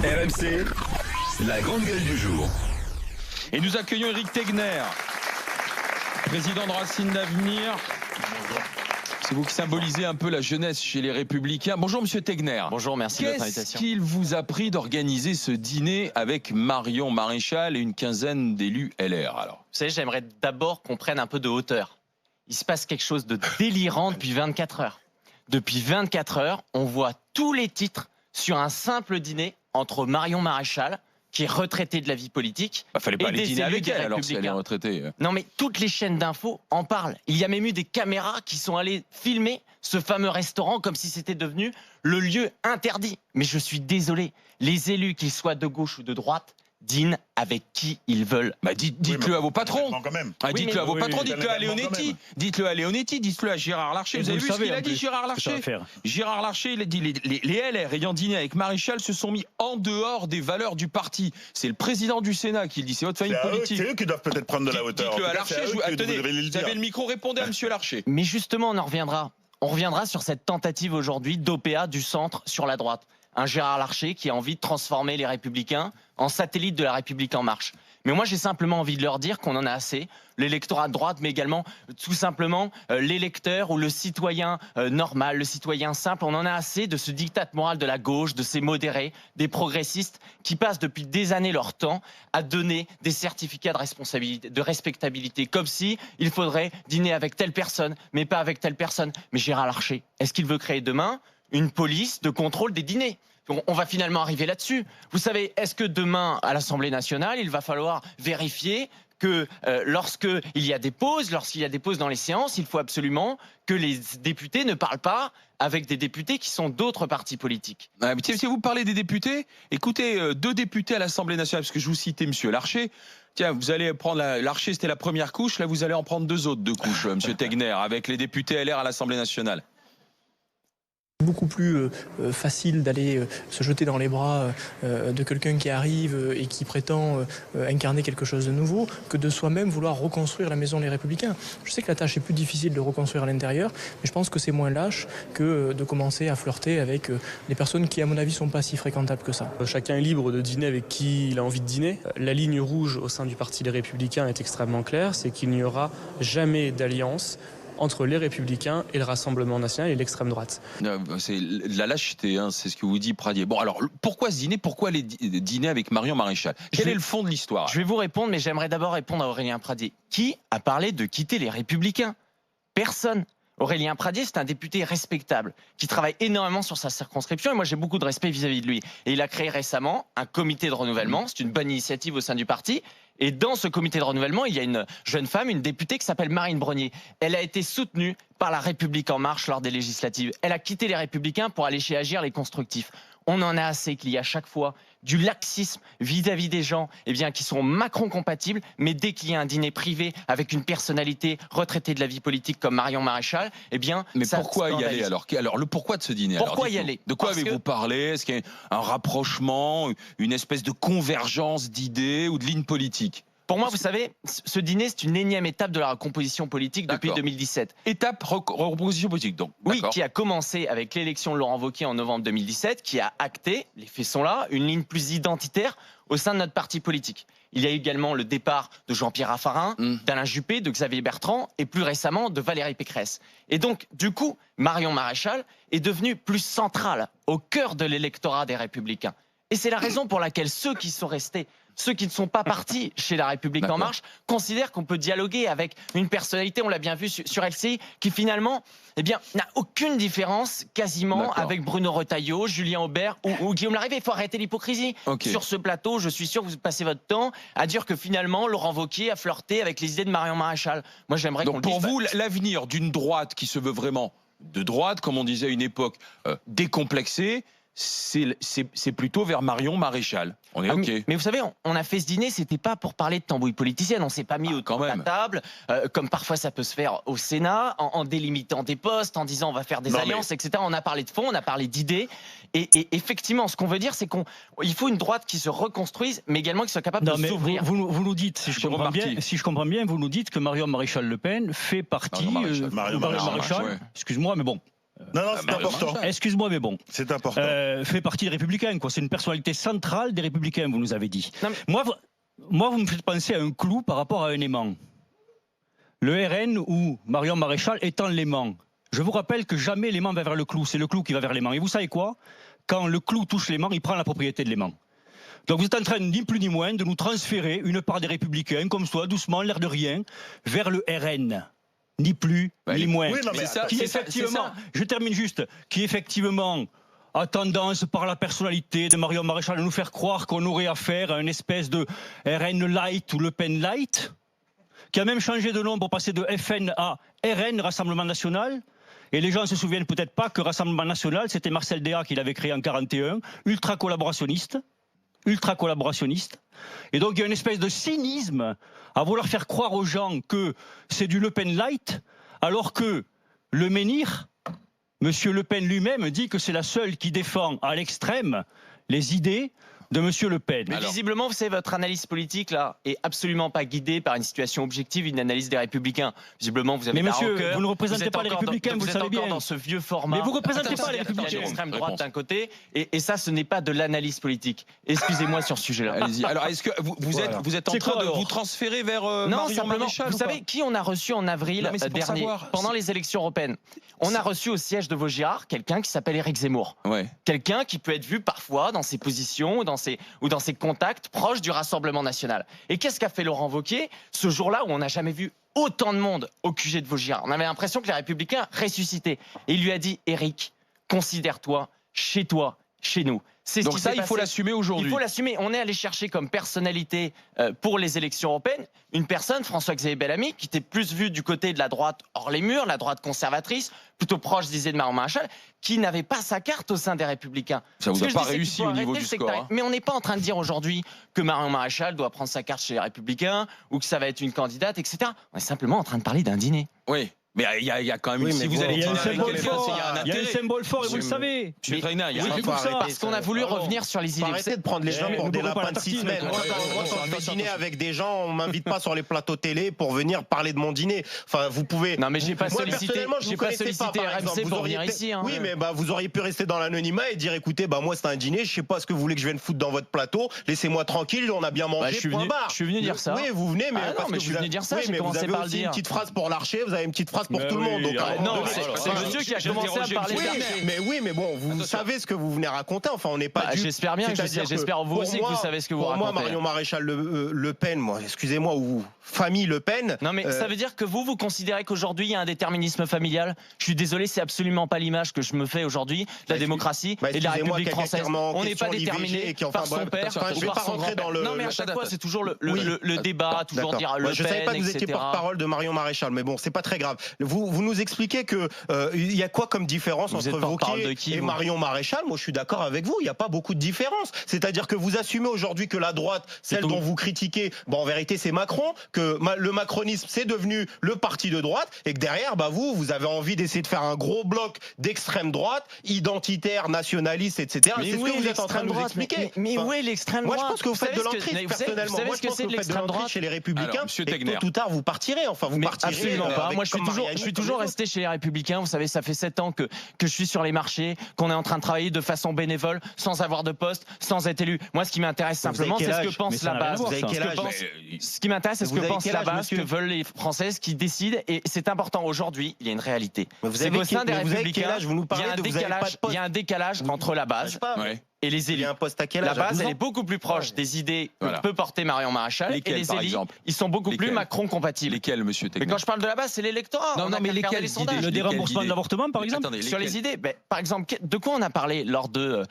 RMC, la grande gueule du jour. Et nous accueillons Éric Tegner, président de Racine d'Avenir. C'est vous qui symbolisez un peu la jeunesse chez les Républicains. Bonjour Monsieur Tegner. Bonjour, merci de votre invitation. Qu'est-ce qu'il vous a pris d'organiser ce dîner avec Marion Maréchal et une quinzaine d'élus LR alors? Vous savez, j'aimerais d'abord qu'on prenne un peu de hauteur. Il se passe quelque chose de délirant depuis 24 heures. Depuis 24 heures, on voit tous les titres sur un simple dîner entre Marion Maréchal, qui est retraitée de la vie politique. Fallait pas aller dîner avec elle alors si elle est retraitée. Non mais toutes les chaînes d'infos en parlent. Il y a même eu des caméras qui sont allées filmer ce fameux restaurant comme si c'était devenu le lieu interdit. Mais je suis désolé, les élus, qu'ils soient de gauche ou de droite, dînent avec qui ils veulent. Dites-le à vos patrons. Dites-le à vos patrons, dites-le à Leonetti. Dites-le à Leonetti, dites-le à Gérard Larcher. Vous avez vu ce qu'il a dit, Gérard Larcher? Gérard Larcher, il a dit les LR ayant dîné avec Maréchal se sont mis en dehors des valeurs du parti. C'est le président du Sénat qui le dit, c'est votre famille politique. C'est eux qui doivent peut-être prendre de la hauteur. Dites-le à Larcher, tenez, vous avez le micro, répondez à monsieur Larcher. Mais justement, on en reviendra. On reviendra sur cette tentative aujourd'hui d'OPA du centre sur la droite. Un Gérard Larcher qui a envie de transformer les Républicains en satellite de la République en marche. Mais moi, j'ai simplement envie de leur dire qu'on en a assez. L'électorat de droite, mais également, tout simplement, l'électeur ou le citoyen normal, le citoyen simple. On en a assez de ce diktat moral de la gauche, de ces modérés, des progressistes qui passent depuis des années leur temps à donner des certificats de responsabilité, de respectabilité, comme si il faudrait dîner avec telle personne, mais pas avec telle personne. Mais Gérard Larcher, est-ce qu'il veut créer demain une police de contrôle des dîners? On va finalement arriver là-dessus. Vous savez, est-ce que demain, à l'Assemblée nationale, il va falloir vérifier que lorsqu'il y a des pauses, dans les séances, il faut absolument que les députés ne parlent pas avec des députés qui sont d'autres partis politiques. Si vous parlez des députés, écoutez, 2 députés à l'Assemblée nationale, parce que je vous citais monsieur Larcher. Tiens, vous allez prendre Larcher, c'était la première couche, là vous allez en prendre 2 autres couches, monsieur Tegner, avec les députés LR à l'Assemblée nationale. Beaucoup plus facile d'aller se jeter dans les bras de quelqu'un qui arrive et qui prétend incarner quelque chose de nouveau que de soi-même vouloir reconstruire la maison des Républicains. Je sais que la tâche est plus difficile de reconstruire à l'intérieur, mais je pense que c'est moins lâche que de commencer à flirter avec des personnes qui, à mon avis, sont pas si fréquentables que ça. Chacun est libre de dîner avec qui il a envie de dîner. La ligne rouge au sein du Parti des Républicains est extrêmement claire, c'est qu'il n'y aura jamais d'alliance entre les Républicains et le Rassemblement national et l'extrême droite. C'est la lâcheté, hein, c'est ce que vous dit Pradier. Bon, alors, pourquoi ce dîner? Pourquoi aller dîner avec Marion Maréchal? Quel est le fond de l'histoire? Je vais vous répondre, mais j'aimerais d'abord répondre à Aurélien Pradier. Qui a parlé de quitter les Républicains? Personne. Aurélien Pradier, c'est un député respectable qui travaille énormément sur sa circonscription et moi j'ai beaucoup de respect vis-à-vis de lui. Et il a créé récemment un comité de renouvellement, c'est une bonne initiative au sein du parti. Et dans ce comité de renouvellement, il y a une jeune femme, une députée qui s'appelle Marine Brenier. Elle a été soutenue par la République En Marche lors des législatives. Elle a quitté les Républicains pour aller chez Agir les Constructifs. On en a assez qu'il y ait à chaque fois du laxisme vis-à-vis des gens qui sont Macron-compatibles, mais dès qu'il y a un dîner privé avec une personnalité retraitée de la vie politique comme Marion Maréchal, mais pourquoi y aller alors le pourquoi de ce dîner? Pourquoi y aller? De quoi avez-vous parlé? Est-ce qu'il y a un rapprochement, une espèce de convergence d'idées ou de lignes politiques? Pour moi, vous savez, ce dîner, c'est une énième étape de la recomposition politique depuis 2017. Étape recomposition politique, donc. Oui, qui a commencé avec l'élection de Laurent Wauquiez en novembre 2017, qui a acté, les faits sont là, une ligne plus identitaire au sein de notre parti politique. Il y a également le départ de Jean-Pierre Raffarin, d'Alain Juppé, de Xavier Bertrand et plus récemment de Valérie Pécresse. Et donc, du coup, Marion Maréchal est devenue plus centrale au cœur de l'électorat des Républicains. Et c'est la raison pour laquelle ceux qui sont restés, ceux qui ne sont pas partis chez La République En Marche, considèrent qu'on peut dialoguer avec une personnalité, on l'a bien vu sur LCI, qui finalement n'a aucune différence quasiment avec Bruno Retailleau, Julien Aubert ou Guillaume Larrivé. Il faut arrêter l'hypocrisie. Sur ce plateau, je suis sûr que vous passez votre temps à dire que finalement Laurent Wauquiez a flirté avec les idées de Marion Maréchal. Moi, j'aimerais qu'on le dise. Donc pour vous, l'avenir d'une droite qui se veut vraiment de droite, comme on disait à une époque, décomplexée, c'est plutôt vers Marion Maréchal. On est OK. Mais vous savez, on a fait ce dîner, c'était pas pour parler de tambouille politicienne. On s'est pas mis autour de la table, comme parfois ça peut se faire au Sénat, en délimitant des postes, en disant on va faire des alliances, etc. On a parlé de fond, on a parlé d'idées. Et effectivement, ce qu'on veut dire, c'est qu'il faut une droite qui se reconstruise, mais également qui soit capable de s'ouvrir. Vous nous dites, si je comprends bien, vous nous dites que Marion Maréchal Le Pen fait partie. Marion Maréchal, excuse-moi, mais bon. Non, c'est important. Excuse-moi, mais bon. C'est important. Fait partie des Républicains, quoi. C'est une personnalité centrale des Républicains, vous nous avez dit. Non, mais... Moi, vous me faites penser à un clou par rapport à un aimant. Le RN ou Marion Maréchal étant l'aimant. Je vous rappelle que jamais l'aimant va vers le clou, c'est le clou qui va vers l'aimant. Et vous savez quoi? Quand le clou touche l'aimant, il prend la propriété de l'aimant. Donc vous êtes en train, ni plus ni moins, de nous transférer une part des Républicains, comme ça, doucement, l'air de rien, vers le RN. Ni plus, ni moins. Oui, non, mais qui effectivement, je termine juste, qui effectivement a tendance par la personnalité de Marion Maréchal à nous faire croire qu'on aurait affaire à une espèce de RN Light ou Le Pen Light, qui a même changé de nom pour passer de FN à RN, Rassemblement National. Et les gens ne se souviennent peut-être pas que Rassemblement National, c'était Marcel Déat qui l'avait créé en 1941, ultra collaborationniste. Et donc il y a une espèce de cynisme à vouloir faire croire aux gens que c'est du Le Pen Light, alors que le menhir, Monsieur Le Pen lui-même, dit que c'est la seule qui défend à l'extrême les idées de Monsieur Le Pen. Mais visiblement, vous savez, votre analyse politique là est absolument pas guidée par une situation objective, une analyse des Républicains. Visiblement, vous avez. Mais monsieur, vous ne représentez pas les Républicains, vous le savez bien. Vous êtes encore dans ce vieux format. Mais vous ne représentez pas les Républicains. L'extrême droite d'un côté, et ça, ce n'est pas de l'analyse politique. Excusez-moi sur ce sujet-là. Allez-y. Alors, est-ce que vous êtes en train de vous transférer vers Marion Maréchal? Vous savez qui on a reçu en avril dernier, pendant les élections européennes? On a reçu au siège de Vaugirard quelqu'un qui s'appelle Éric Zemmour. Quelqu'un qui peut être vu parfois dans ses positions ou dans ses contacts proches du Rassemblement national. Et qu'est-ce qu'a fait Laurent Wauquiez ce jour-là où on n'a jamais vu autant de monde au QG de Vaugirard? On avait l'impression que les Républicains ressuscitaient. Et il lui a dit, Éric, considère-toi chez toi, chez nous. Donc ça, il faut l'assumer aujourd'hui. Il faut l'assumer. On est allé chercher comme personnalité pour les élections européennes une personne, François-Xavier Bellamy, qui était plus vu du côté de la droite hors les murs, la droite conservatrice, plutôt proche, disait, de Marion Maréchal, qui n'avait pas sa carte au sein des Républicains. Ça vous a pas réussi au niveau du score. Mais on n'est pas en train de dire aujourd'hui que Marion Maréchal doit prendre sa carte chez les Républicains ou que ça va être une candidate, etc. On est simplement en train de parler d'un dîner. Oui. Mais il y a quand même, si vous allez dire il y a un symbole fort et vous le savez. Parce qu'on a voulu revenir sur les idées. Arrêtez de prendre les gens pour des lapins de 6 semaines. Moi, quand je vais dîner avec des gens, on m'invite pas sur les plateaux télé pour venir parler de mon dîner. Enfin, vous pouvez. Non, mais j'ai pas sollicité RMC pour venir ici. Oui, mais vous auriez pu rester dans l'anonymat et dire, écoutez, moi c'est un dîner, je sais pas ce que vous voulez que je vienne foutre dans votre plateau. Laissez-moi tranquille, on a bien mangé. Point barre. Je suis venu dire ça. Oui, vous venez, mais je suis venu dire ça. J'ai commencé par le dire. Une petite phrase pour l'archer, vous avez une petite phrase pour tout le monde. Non, c'est monsieur qui a commencé à parler. Mais bon, vous savez ce que vous venez raconter. Enfin, on n'est pas. J'espère bien. J'espère vous aussi que vous savez ce que vous racontez. Pour moi, Marion Maréchal Le Pen, excusez-moi, ou famille Le Pen. Non, mais ça veut dire que vous considérez qu'aujourd'hui il y a un déterminisme familial. Je suis désolé, c'est absolument pas l'image que je me fais aujourd'hui de la démocratie et de la République française. On n'est pas déterminé par son père ou par son grand-père. Non, mais à chaque fois, c'est toujours le débat, toujours dire Le Pen, je savais pas que vous étiez porte-parole de Marion Maréchal, mais bon, c'est pas très grave. Vous nous expliquez que il y a quoi comme différence entre Wauquiez et Marion Maréchal? Moi, je suis d'accord avec vous. Il n'y a pas beaucoup de différence. C'est-à-dire que vous assumez aujourd'hui que la droite, celle dont vous critiquez, en vérité, c'est Macron, que le macronisme, c'est devenu le parti de droite, et que derrière, vous avez envie d'essayer de faire un gros bloc d'extrême droite, identitaire, nationaliste, etc. C'est ce que vous êtes en train de nous expliquer. Mais où est l'extrême droite? Moi, je pense que vous faites de l'entrisme, personnellement. Moi, je pense que vous faites de l'entrisme chez les Républicains. Et tôt ou tard, vous partirez. Enfin, vous partirez. Absolument pas. Moi, je suis toujours resté chez les Républicains. Vous savez, ça fait 7 ans que je suis sur les marchés, qu'on est en train de travailler de façon bénévole, sans avoir de poste, sans être élu. Moi, ce qui m'intéresse simplement, c'est ce que pense la base. Ce qui m'intéresse, c'est ce que pense la base, ce que veulent les Françaises qui décident. Et c'est important. Aujourd'hui, il y a une réalité. C'est qu'au sein des Républicains, il y a un décalage entre la base et les élus. La base, elle est beaucoup plus proche des idées que peut porter Marion Maréchal. Et les élus, ils sont beaucoup plus Macron compatibles. Lesquels, monsieur Tegner? Mais quand je parle de la base, c'est l'électorat. Non, mais lesquels idées? Le déremboursement de l'avortement, par exemple? Sur les idées, par exemple, de quoi on a parlé lors de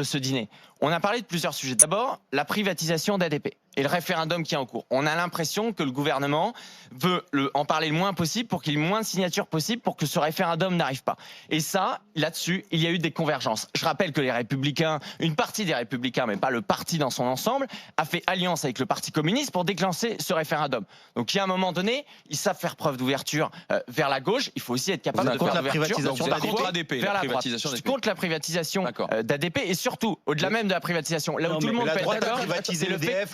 ce dîner? On a parlé de plusieurs sujets. D'abord, la privatisation d'ADP et le référendum qui est en cours. On a l'impression que le gouvernement veut en parler le moins possible pour qu'il y ait le moins de signatures possible pour que ce référendum n'arrive pas. Et ça, là-dessus, il y a eu des convergences. Je rappelle que les Républicains, une partie des Républicains, mais pas le parti dans son ensemble, a fait alliance avec le Parti communiste pour déclencher ce référendum. Donc, il y a un moment donné, ils savent faire preuve d'ouverture vers la gauche. Il faut aussi être capable de faire l'ouverture contre l'ADP, vers la droite. Je suis contre la privatisation d'ADP et surtout, au-delà même de la privatisation. Là où tout le monde peut être d'accord, c'est le fait.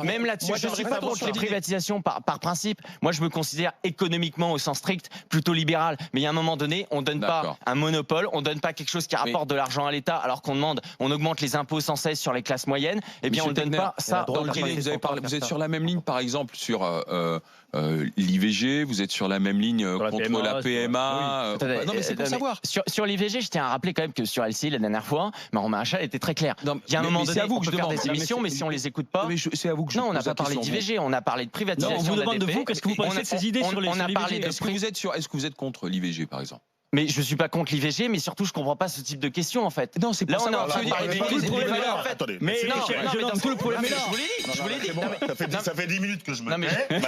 Même là-dessus, je ne suis pas contre les privatisations par principe. Moi, je me considère économiquement, au sens strict, plutôt libéral. Mais il y a un moment donné, on ne donne pas un monopole, on ne donne pas quelque chose qui rapporte de l'argent à l'État, alors qu'on demande, on augmente les impôts sans cesse sur les classes moyennes. Eh bien, on ne donne pas ça. Vous êtes sur la même ligne, par exemple, sur l'IVG, vous êtes sur la même ligne contre la PMA. Non, mais c'est pour savoir. Sur l'IVG, je tiens à rappeler quand même que sur LCI, la dernière fois, Marion Maréchal était très clair. Il y a un moment donné, on peut faire des émissions, mais si on les écoute pas. C'est à vous que je Non, on n'a pas parlé d'IVG, on a parlé de privatisation. On vous demande de vous, qu'est-ce que vous pensez de ces idées sur l'IVG? Est-ce que vous êtes contre l'IVG, par exemple? Mais je suis pas contre l'IVG, mais surtout je comprends pas ce type de questions en fait. Non, c'est pas ça. Mais tout le problème est là. Je vous l'ai dit. Ça fait 10 minutes que je me tais.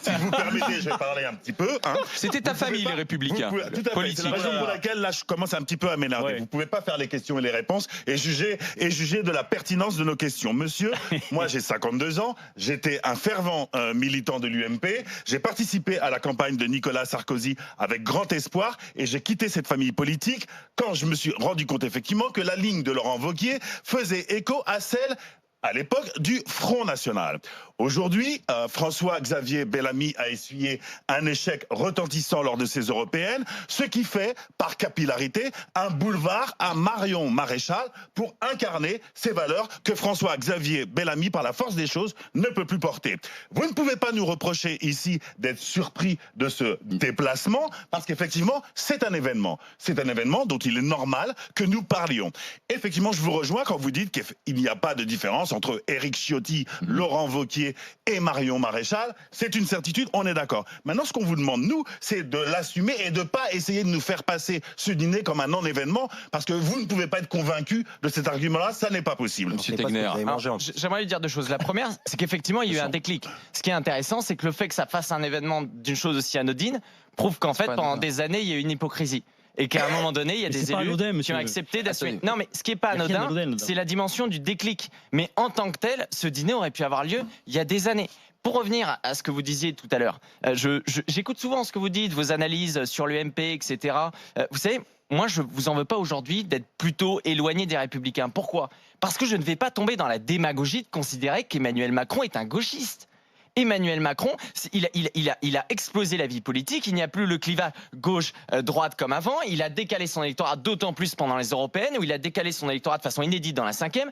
Si vous permettez, je vais parler un petit peu. C'était ta famille, les Républicains. Tout à fait. C'est la raison pour laquelle là, je commence un petit peu à m'énerver. Vous pouvez pas faire les questions et les réponses et juger de la pertinence de nos questions. Monsieur, moi j'ai 52 ans, j'étais un fervent militant de l'UMP, j'ai participé à la campagne de Nicolas Sarkozy avec grand espoir et j'ai quitté cette famille politique quand je me suis rendu compte effectivement que la ligne de Laurent Wauquiez faisait écho à celle à l'époque du Front National. Aujourd'hui, François-Xavier Bellamy a essuyé un échec retentissant lors de ces européennes, ce qui fait, par capillarité, un boulevard à Marion Maréchal pour incarner ces valeurs que François-Xavier Bellamy, par la force des choses, ne peut plus porter. Vous ne pouvez pas nous reprocher ici d'être surpris de ce déplacement, parce qu'effectivement, c'est un événement. C'est un événement dont il est normal que nous parlions. Effectivement, je vous rejoins quand vous dites qu'il n'y a pas de différence entre Éric Ciotti, Laurent Wauquiez et Marion Maréchal. C'est une certitude, on est d'accord. Maintenant, ce qu'on vous demande, nous, c'est de l'assumer et de ne pas essayer de nous faire passer ce dîner comme un non-événement, parce que vous ne pouvez pas être convaincu de cet argument-là, ça n'est pas possible. Monsieur Tegner. J'aimerais lui dire deux choses. La première, c'est qu'effectivement, il y a eu un déclic. Ce qui est intéressant, c'est que le fait que ça fasse un événement d'une chose aussi anodine prouve qu'en fait, pendant des années, il y a eu une hypocrisie. Et qu'à un moment donné, il y a des élus qui ont accepté d'assumer. Non, mais ce qui n'est pas anodin, c'est la dimension du déclic. Mais en tant que tel, ce dîner aurait pu avoir lieu il y a des années. Pour revenir à ce que vous disiez tout à l'heure, j'écoute souvent ce que vous dites, vos analyses sur l'UMP, etc. Vous savez, moi, je vous en veux pas aujourd'hui d'être plutôt éloigné des Républicains. Pourquoi? Parce que je ne vais pas tomber dans la démagogie de considérer qu'Emmanuel Macron est un gauchiste. Emmanuel Macron, il a explosé la vie politique, il n'y a plus le clivage gauche-droite comme avant, il a décalé son électorat d'autant plus pendant les européennes, où il a décalé son électorat de façon inédite dans la 5e,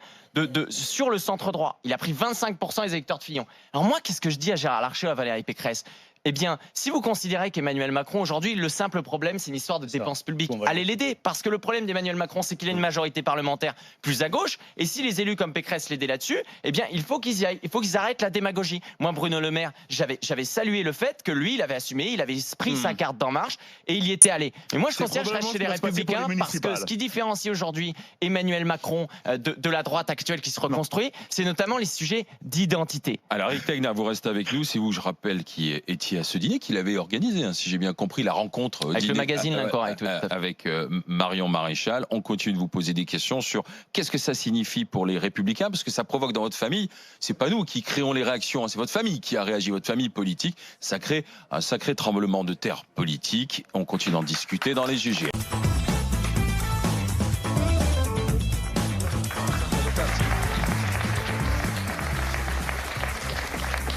sur le centre droit. Il a pris 25% des électeurs de Fillon. Alors moi, qu'est-ce que je dis à Gérard Larcher ou à Valérie Pécresse? Eh bien, si vous considérez qu'Emmanuel Macron, aujourd'hui, le simple problème, c'est une histoire de dépenses publiques, allez l'aider. Parce que le problème d'Emmanuel Macron, c'est qu'il a une majorité parlementaire plus à gauche. Et si les élus comme Pécresse l'aidaient là-dessus, eh bien, il faut qu'ils y aillent. Il faut qu'ils arrêtent la démagogie. Moi, Bruno Le Maire, j'avais salué le fait que lui, il avait assumé, il avait pris sa carte d'En Marche et il y était allé. Mais moi, je considère que je reste chez les Républicains parce que ce qui différencie aujourd'hui Emmanuel Macron de la droite actuelle qui se reconstruit, c'est notamment les sujets d'identité. Alors, Eric Tegner, vous restez avec nous. C'est vous, je rappelle, qui étiez à ce dîner qu'il avait organisé, si j'ai bien compris, la rencontre avec le magazine L'Incorrect, avec Marion Maréchal. On continue de vous poser des questions sur qu'est-ce que ça signifie pour les Républicains, parce que ça provoque dans votre famille, c'est pas nous qui créons les réactions, c'est votre famille qui a réagi, votre famille politique. Ça crée un sacré tremblement de terre politique. On continue d'en discuter dans les GG.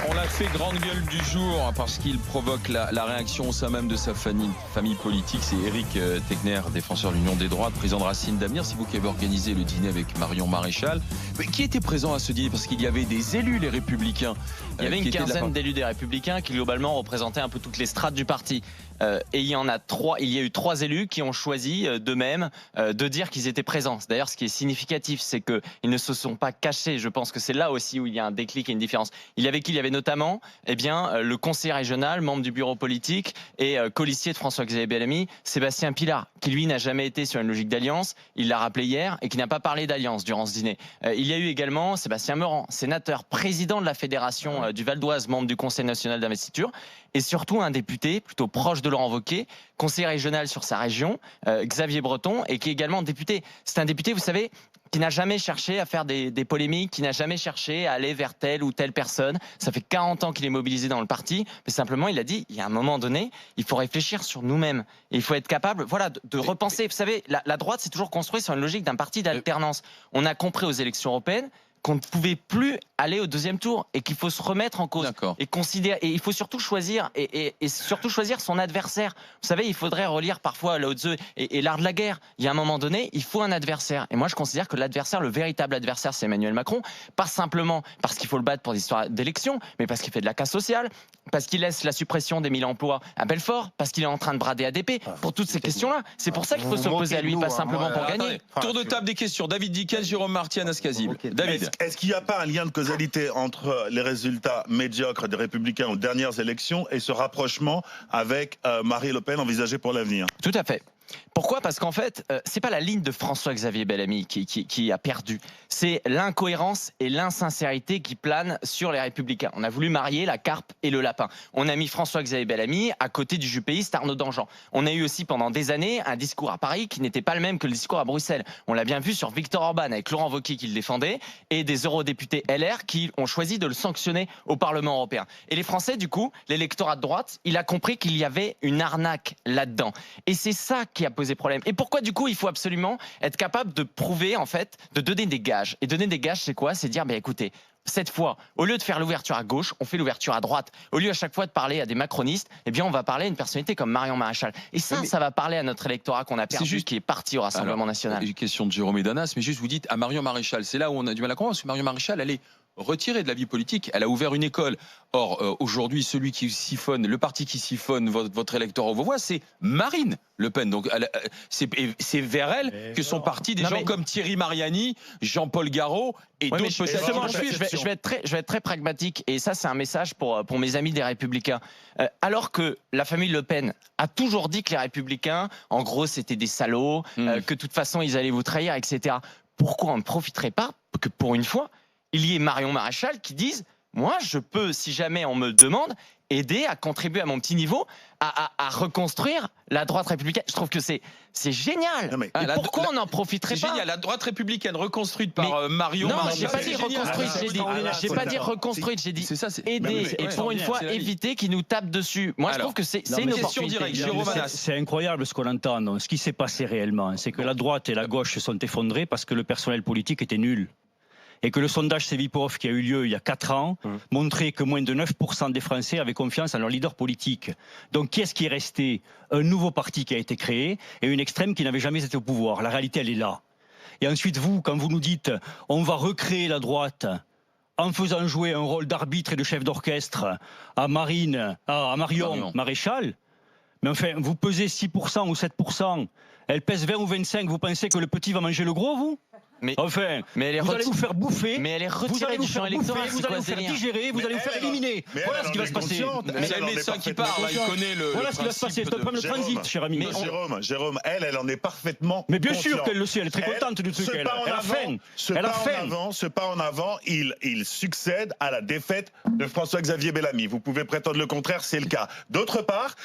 On l'a fait grande gueule du jour parce qu'il provoque la réaction au sein même de sa famille politique. C'est Eric Tegner, défenseur de l'Union des droites, président de Racine d'Avenir. C'est vous qui avez organisé le dîner avec Marion Maréchal. Mais qui était présent à ce dîner? Parce qu'il y avait des élus, les Républicains. Il y avait une quinzaine d'élus des Républicains qui globalement représentaient un peu toutes les strates du parti. Et il y a eu 3 élus qui ont choisi d'eux-mêmes de dire qu'ils étaient présents. D'ailleurs, ce qui est significatif, c'est qu'ils ne se sont pas cachés. Je pense que c'est là aussi où il y a un déclic et une différence. Il y avait notamment le conseiller régional, membre du bureau politique et colistier de François-Xavier Bellamy, Sébastien Pilard, qui lui n'a jamais été sur une logique d'alliance, il l'a rappelé hier, et qui n'a pas parlé d'alliance durant ce dîner. Il y a eu également Sébastien Meurant, sénateur, président de la fédération du Val d'Oise, membre du Conseil national d'investiture, et surtout un député plutôt proche de Laurent Wauquiez, conseiller régional sur sa région, Xavier Breton, et qui est également député. C'est un député, vous savez, qui n'a jamais cherché à faire des polémiques, qui n'a jamais cherché à aller vers telle ou telle personne. Ça fait 40 ans qu'il est mobilisé dans le parti, mais simplement il a dit, il y a un moment donné, il faut réfléchir sur nous-mêmes. Et il faut être capable de repenser. Vous savez, la droite s'est toujours construite sur une logique d'un parti d'alternance. On a compris aux élections européennes qu'on ne pouvait plus aller au deuxième tour et qu'il faut se remettre en cause et considérer, et il faut surtout choisir et surtout choisir son adversaire. Vous savez, il faudrait relire parfois Lao Tzu et l'art de la guerre. Il y a un moment donné, il faut un adversaire. Et moi, je considère que l'adversaire, le véritable adversaire, c'est Emmanuel Macron. Pas simplement parce qu'il faut le battre pour des histoires d'élections, mais parce qu'il fait de la casse sociale, parce qu'il laisse la suppression des 1000 emplois à Belfort, parce qu'il est en train de brader ADP. Pour toutes ces questions-là, c'est pour ça qu'il faut s'opposer à lui, pas simplement pour gagner. Tour de table des questions. David Dickens, Jérôme Marty, Anas Kazib. David. Est-ce qu'il n'y a pas un lien de causalité entre les résultats médiocres des Républicains aux dernières élections et ce rapprochement avec Marine Le Pen envisagé pour l'avenir? Tout à fait. Pourquoi ? Parce qu'en fait, c'est pas la ligne de François-Xavier Bellamy qui a perdu. C'est l'incohérence et l'insincérité qui planent sur les Républicains. On a voulu marier la carpe et le lapin. On a mis François-Xavier Bellamy à côté du juppéiste Arnaud Danjean. On a eu aussi pendant des années un discours à Paris qui n'était pas le même que le discours à Bruxelles. On l'a bien vu sur Viktor Orban avec Laurent Wauquiez qui le défendait et des eurodéputés LR qui ont choisi de le sanctionner au Parlement européen. Et les Français, du coup, l'électorat de droite, il a compris qu'il y avait une arnaque là-dedans. Et c'est ça qui a posé problème. Et pourquoi du coup il faut absolument être capable de prouver, en fait, de donner des gages. Et donner des gages, c'est quoi? C'est dire, écoutez, cette fois, au lieu de faire l'ouverture à gauche, on fait l'ouverture à droite. Au lieu à chaque fois de parler à des macronistes, eh bien on va parler à une personnalité comme Marion Maréchal. Et ça va parler à notre électorat qu'on a perdu, qui est parti au Rassemblement National. Une question de Jérôme et d'Anas, mais juste vous dites à Marion Maréchal, c'est là où on a du mal à comprendre, parce que Marion Maréchal, elle est retirée de la vie politique, elle a ouvert une école. Or, aujourd'hui, celui qui siphonne, le parti qui siphonne votre électorat aux voix, c'est Marine Le Pen. Donc, c'est vers elle que sont partis des gens comme Thierry Mariani, Jean-Paul Garot et d'autres. Je vais être très pragmatique, et ça, c'est un message pour mes amis des Républicains. Alors que la famille Le Pen a toujours dit que les Républicains, en gros, c'était des salauds, que de toute façon, ils allaient vous trahir, etc. Pourquoi on ne profiterait pas que, pour une fois, il y ait Marion Maréchal qui dise « Moi, je peux, si jamais on me le demande, aider à contribuer à mon petit niveau à reconstruire la droite républicaine. » Je trouve que c'est génial. Non, pourquoi on n'en profiterait pas? Génial, la droite républicaine reconstruite par Marion. Non, j'ai pas dit reconstruite, j'ai pas dit reconstruite, j'ai dit aider et pour une fois éviter qu'ils nous tapent dessus. Moi, je trouve que c'est une opportunité. C'est incroyable ce qu'on entend. Donc, ce qui s'est passé réellement, c'est que la droite et la gauche se sont effondrés parce que le personnel politique était nul. Et que le sondage Cevipof qui a eu lieu il y a 4 ans montrait que moins de 9% des Français avaient confiance en leur leader politique. Donc qui est-ce qui est resté? Un nouveau parti qui a été créé et une extrême qui n'avait jamais été au pouvoir. La réalité, elle est là. Et ensuite, vous, quand vous nous dites on va recréer la droite en faisant jouer un rôle d'arbitre et de chef d'orchestre à Marion Maréchal, mais enfin, vous pesez 6% ou 7%, elle pèse 20 ou 25, vous pensez que le petit va manger le gros, vous? Vous allez vous faire bouffer, mais elle est retirée du champ électoral, vous allez vous faire digérer, vous allez vous faire éliminer. Voilà ce qui va se passer. C'est le médecin qui parle, il connaît le. Voilà ce qui va se passer, c'est un problème de transit, cher ami. Jérôme, elle en est parfaitement. Mais bien sûr qu'elle le sait, elle est très contente du truc. Elle a faim. Ce pas en avant, il succède à la défaite de François-Xavier Bellamy. Vous pouvez prétendre le contraire, c'est le cas. D'autre part,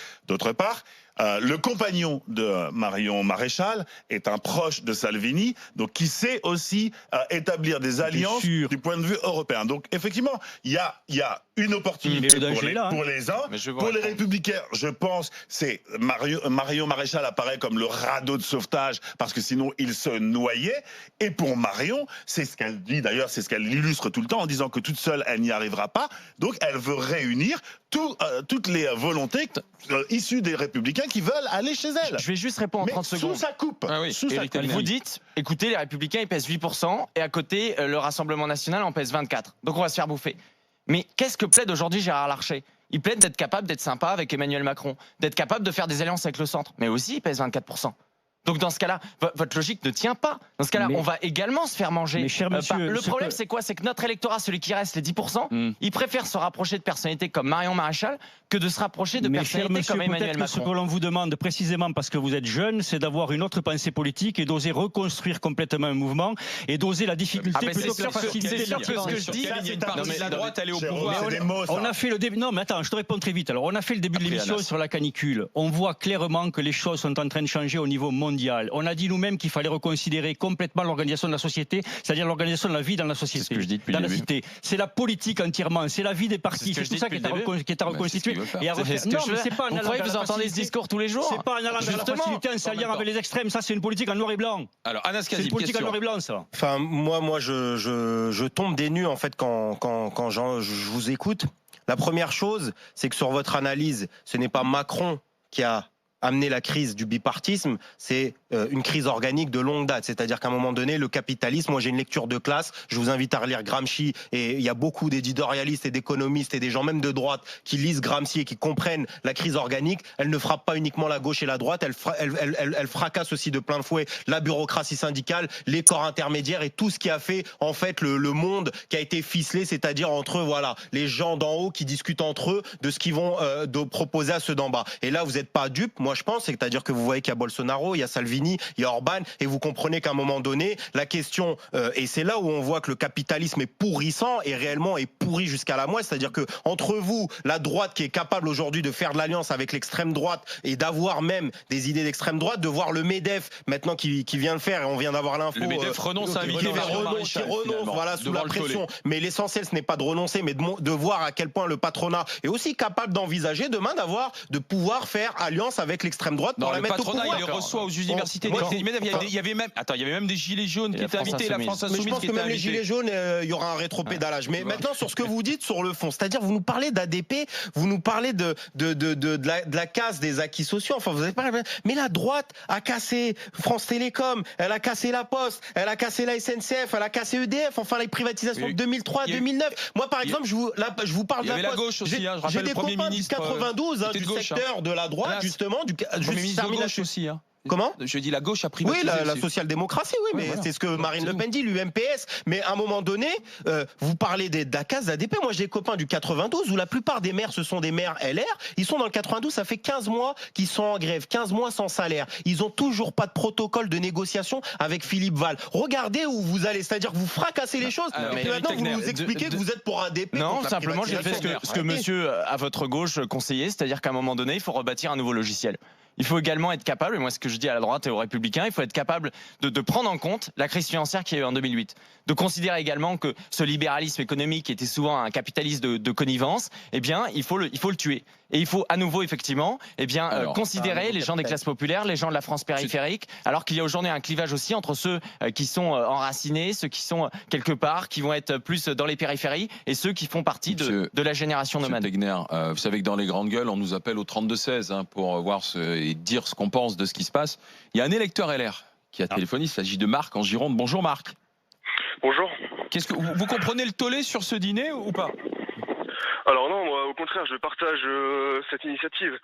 le compagnon de Marion Maréchal est un proche de Salvini, donc qui sait aussi établir des alliances du point de vue européen. Donc effectivement, il y a une opportunité pour les uns. Pour les Républicains, je pense, c'est Marion Maréchal apparaît comme le radeau de sauvetage parce que sinon il se noyait. Et pour Marion, c'est ce qu'elle dit d'ailleurs, c'est ce qu'elle illustre tout le temps en disant que toute seule elle n'y arrivera pas. Donc elle veut réunir toutes les volontés issues des Républicains qui veulent aller chez elle. Je vais juste répondre en 30 secondes. Sous sa coupe. Vous dites, écoutez, les Républicains ils pèsent 8% et à côté le Rassemblement National en pèse 24%. Donc on va se faire bouffer. Mais qu'est-ce que plaide aujourd'hui Gérard Larcher? Il plaide d'être capable d'être sympa avec Emmanuel Macron, d'être capable de faire des alliances avec le centre. Mais aussi, il pèse 24%. Donc dans ce cas-là, votre logique ne tient pas. Dans ce cas-là, on va également se faire manger. Mais cher monsieur, le problème, c'est quoi? C'est que notre électorat, celui qui reste, les 10%, il préfère se rapprocher de personnalités comme Marion Maréchal que de se rapprocher de personnalités comme Emmanuel Macron. Ce que l'on vous demande, précisément parce que vous êtes jeune, c'est d'avoir une autre pensée politique et d'oser reconstruire complètement un mouvement et d'oser la difficulté plutôt que la facilité. C'est sûr que ce que je dis, la droite, elle est au pouvoir. On a fait le début. Non, mais attends, je te réponds très vite. Alors, on a fait le début de l'émission sur la canicule. On voit clairement que les choses sont en train de changer au niveau mondial. mondiale. On a dit nous-mêmes qu'il fallait reconsidérer complètement l'organisation de la société, c'est-à-dire l'organisation de la vie dans la société, ce que je dis depuis dans le la début. cité. C'est la politique entièrement, c'est la vie des partis, c'est tout ça qui est à reconstituer. Et à refaire. Non, mais c'est pas. Vous croyez que vous entendez ce discours tous les jours? C'est pas en allant vers la facilité, en s'alliant avec les extrêmes. Ça, c'est une politique en noir et blanc. Alors, Anas Kazim, c'est une politique en noir et blanc, ça. Enfin, moi, je tombe des nues en fait quand je vous écoute. La première chose, c'est que sur votre analyse, ce n'est pas Macron qui a amené la crise du bipartisme, c'est une crise organique de longue date. C'est-à-dire qu'à un moment donné, le capitalisme, moi j'ai une lecture de classe, je vous invite à relire Gramsci, et il y a beaucoup d'éditorialistes et d'économistes et des gens même de droite qui lisent Gramsci et qui comprennent la crise organique. Elle ne frappe pas uniquement la gauche et la droite, elle fracasse aussi de plein fouet la bureaucratie syndicale, les corps intermédiaires et tout ce qui a fait en fait le monde qui a été ficelé, c'est-à-dire entre voilà les gens d'en haut qui discutent entre eux de ce qu'ils vont proposer à ceux d'en bas. Et là, vous n'êtes pas dupes. Moi, je pense, c'est-à-dire que vous voyez qu'il y a Bolsonaro, il y a Salvini, il y a Orban, et vous comprenez qu'à un moment donné, la question, et c'est là où on voit que le capitalisme est pourrissant et réellement est pourri jusqu'à la moelle, c'est-à-dire que entre vous, la droite qui est capable aujourd'hui de faire de l'alliance avec l'extrême droite et d'avoir même des idées d'extrême droite, de voir le MEDEF maintenant qui vient de faire, et on vient d'avoir l'info. Le MEDEF renonce à inviter Marion Maréchal, voilà, sous la pression. Mais l'essentiel, ce n'est pas de renoncer, mais de voir à quel point le patronat est aussi capable d'envisager demain de pouvoir faire alliance avec l'extrême droite pour la mettre au pouvoir. Le patronat, il les reçoit aux universités. Il y avait même des gilets jaunes qui étaient invités, la France Insoumise. Je pense que même les gilets jaunes, il y aura un rétropédalage. Mais maintenant, sur ce que vous dites sur le fond, c'est-à-dire vous nous parlez d'ADP, vous nous parlez de la casse des acquis sociaux. Enfin, vous avez pas. Mais la droite a cassé France Télécom, elle a cassé la Poste, elle a cassé la SNCF, elle a cassé EDF. Enfin, les privatisations de 2003 à 2009. Moi, par exemple, je vous parle de la Poste. Il y avait la gauche aussi. Je rappelle le Premier ministre 92 du secteur de la droite, justement, du Premier ministre de gauche aussi. Comment ? Je dis la gauche a privatisé. Oui, la social-démocratie, oui, mais voilà. C'est ce que Marine Le Pen dit, l'UMPS. Mais à un moment donné, vous parlez de la case d'ADP. Moi, j'ai des copains du 92 où la plupart des maires, ce sont des maires LR. Ils sont dans le 92, ça fait 15 mois qu'ils sont en grève, 15 mois sans salaire. Ils ont toujours pas de protocole de négociation avec Philippe Val. Regardez où vous allez, c'est-à-dire que vous fracassez les choses. Et puis maintenant, vous nous expliquez que vous êtes pour ADP. Non, simplement, j'ai fait ce que monsieur à votre gauche conseillait, c'est-à-dire qu'à un moment donné, il faut rebâtir un nouveau logiciel. Il faut également être capable, et moi ce que je dis à la droite et aux Républicains, il faut être capable de prendre en compte la crise financière qu'il y a eu en 2008. De considérer également que ce libéralisme économique qui était souvent un capitalisme de connivence, eh bien il faut le tuer. Et il faut à nouveau effectivement considérer les gens des classes populaires, les gens de la France périphérique, alors qu'il y a aujourd'hui un clivage aussi entre ceux qui sont enracinés, ceux qui sont quelque part, qui vont être plus dans les périphéries, et ceux qui font partie de la génération nomade. Tegner, vous savez que dans les grandes gueules, on nous appelle au 32-16 pour voir et dire ce qu'on pense de ce qui se passe. Il y a un électeur LR qui a téléphoné, il s'agit de Marc en Gironde. Bonjour Marc. Bonjour. Qu'est-ce que vous comprenez le tollé sur ce dîner ou pas? Alors non, moi au contraire, je partage cette initiative.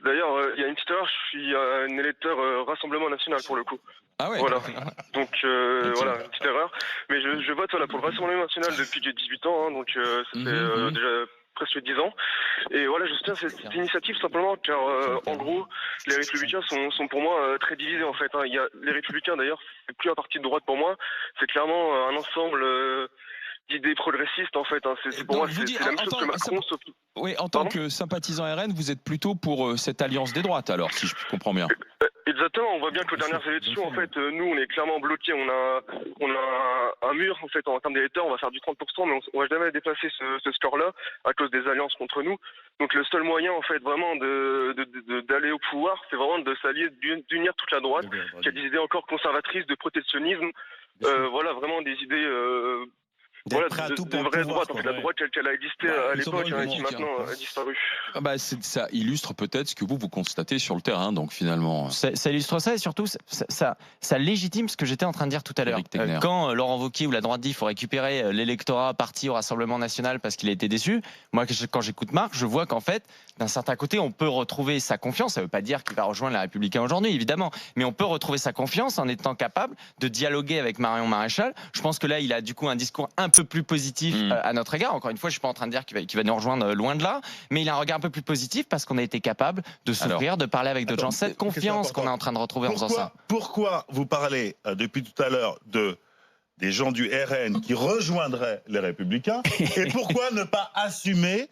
D'ailleurs, il y a une petite heure, je suis un électeur Rassemblement National pour le coup. Ah ouais. Voilà. Donc voilà, une petite erreur. Mais je vote pour le Rassemblement National depuis que j'ai 18 ans, hein, donc ça fait déjà presque 10 ans. Et voilà, je soutiens cette initiative simplement car en gros, les Républicains sont pour moi très divisés en fait. Hein. Il y a les Républicains d'ailleurs, c'est plus un parti de droite pour moi, c'est clairement un ensemble d'idées progressistes en fait. Hein. C'est pour moi c'est la même chose que Macron. Sauf... Oui, en tant que sympathisant RN, vous êtes plutôt pour cette alliance des droites alors, si je comprends bien. Exactement, on voit bien que aux dernières élections, en fait, nous, on est clairement bloqués. On a un mur, en fait, en termes d'électeurs, on va faire du 30%, mais on va jamais dépasser ce score-là à cause des alliances contre nous. Donc le seul moyen, en fait, vraiment d'aller au pouvoir, c'est vraiment de s'allier, d'unir toute la droite, qui a des idées encore conservatrices de protectionnisme. Voilà, vraiment des idées... Voilà, de vraie droite, en fait, la droite telle qu'elle a existé à l'époque, qui maintenant a disparu. Ça illustre peut-être ce que vous constatez sur le terrain, donc finalement. Ça illustre ça, et surtout, ça légitime ce que j'étais en train de dire tout à l'heure. Quand Laurent Wauquiez ou la droite dit qu'il faut récupérer l'électorat parti au Rassemblement National parce qu'il a été déçu, moi, quand j'écoute Marc, je vois qu'en fait, d'un certain côté, on peut retrouver sa confiance. Ça ne veut pas dire qu'il va rejoindre les Républicains aujourd'hui, évidemment, mais on peut retrouver sa confiance en étant capable de dialoguer avec Marion Maréchal. Je pense que là, il a du coup un discours un peu plus positif à notre égard. Encore une fois, je suis pas en train de dire qu'il va nous rejoindre loin de là, mais il a un regard un peu plus positif parce qu'on a été capable de s'ouvrir, de parler avec d'autres gens. Cette confiance qu'on est en train de retrouver en faisant ça. Pourquoi vous parlez depuis tout à l'heure des gens du RN qui rejoindraient les Républicains. Et pourquoi ne pas assumer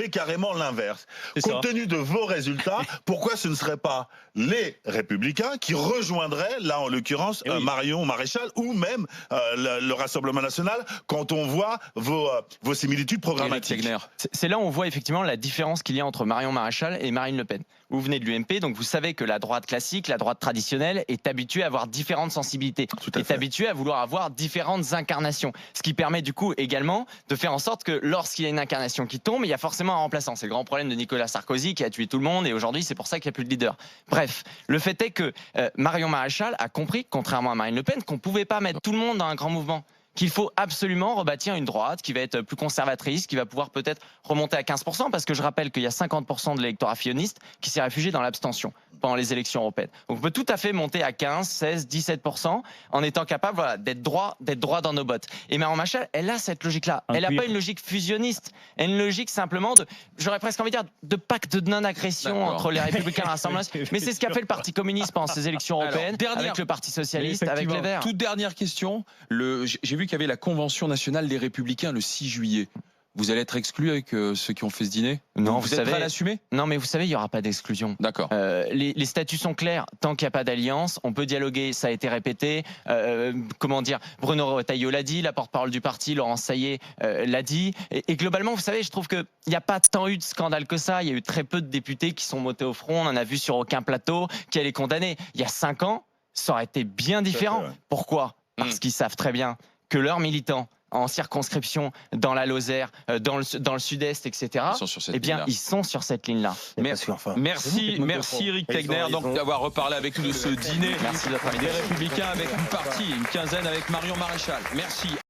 carrément l'inverse? Compte tenu de vos résultats, pourquoi ce ne serait pas les Républicains qui rejoindraient, là en l'occurrence, Marion Maréchal ou même le Rassemblement National, quand on voit vos similitudes programmatiques? C'est là où on voit effectivement la différence qu'il y a entre Marion Maréchal et Marine Le Pen. Vous venez de l'UMP, donc vous savez que la droite classique, la droite traditionnelle est habituée à avoir différentes sensibilités, est habituée à vouloir avoir différentes incarnations. Ce qui permet du coup également de faire en sorte que lorsqu'il y a une incarnation qui tombe, il y a forcément un remplaçant. C'est le grand problème de Nicolas Sarkozy qui a tué tout le monde et aujourd'hui c'est pour ça qu'il n'y a plus de leader. Bref, le fait est que Marion Maréchal a compris, contrairement à Marine Le Pen, qu'on ne pouvait pas mettre tout le monde dans un grand mouvement. Qu'il faut absolument rebâtir une droite qui va être plus conservatrice, qui va pouvoir peut-être remonter à 15%, parce que je rappelle qu'il y a 50% de l'électorat filloniste qui s'est réfugié dans l'abstention pendant les élections européennes. Donc on peut tout à fait monter à 15, 16, 17% en étant capable d'être droit dans nos bottes. Et Marion Maréchal, elle a cette logique-là. Elle n'a pas une logique fusionniste, elle a une logique simplement j'aurais presque envie de dire, de pacte de non-agression entre les Républicains et l'Assemblée nationale. Mais c'est ce qu'a fait le Parti communiste pendant ces élections européennes, avec le Parti socialiste, avec les Verts. Toute dernière question. J'ai vu qu'il y avait la Convention nationale des Républicains le 6 juillet. Vous allez être exclu avec ceux qui ont fait ce dîner? Non, vous êtes prêt à l'assumer? Non, mais vous savez, il n'y aura pas d'exclusion. D'accord. Les statuts sont clairs. Tant qu'il n'y a pas d'alliance, on peut dialoguer. Ça a été répété. Comment dire? Bruno Retailleau l'a dit, la porte-parole du parti, Laurence Saillet, l'a dit. Et globalement, vous savez, je trouve qu'il n'y a pas tant eu de scandale que ça. Il y a eu très peu de députés qui sont montés au front. On en a vu sur aucun plateau qui allaient condamner. Il y a 5 ans, ça aurait été bien différent. Pourquoi? Parce qu'ils savent très bien que leurs militants en circonscription, dans la Lozère, dans le sud-est, etc. Ils sont sur cette ligne-là. Merci Eric Tegner d'avoir reparlé avec nous de ce dîner. Merci de votre des Républicains avec une partie, une quinzaine avec Marion Maréchal. Merci.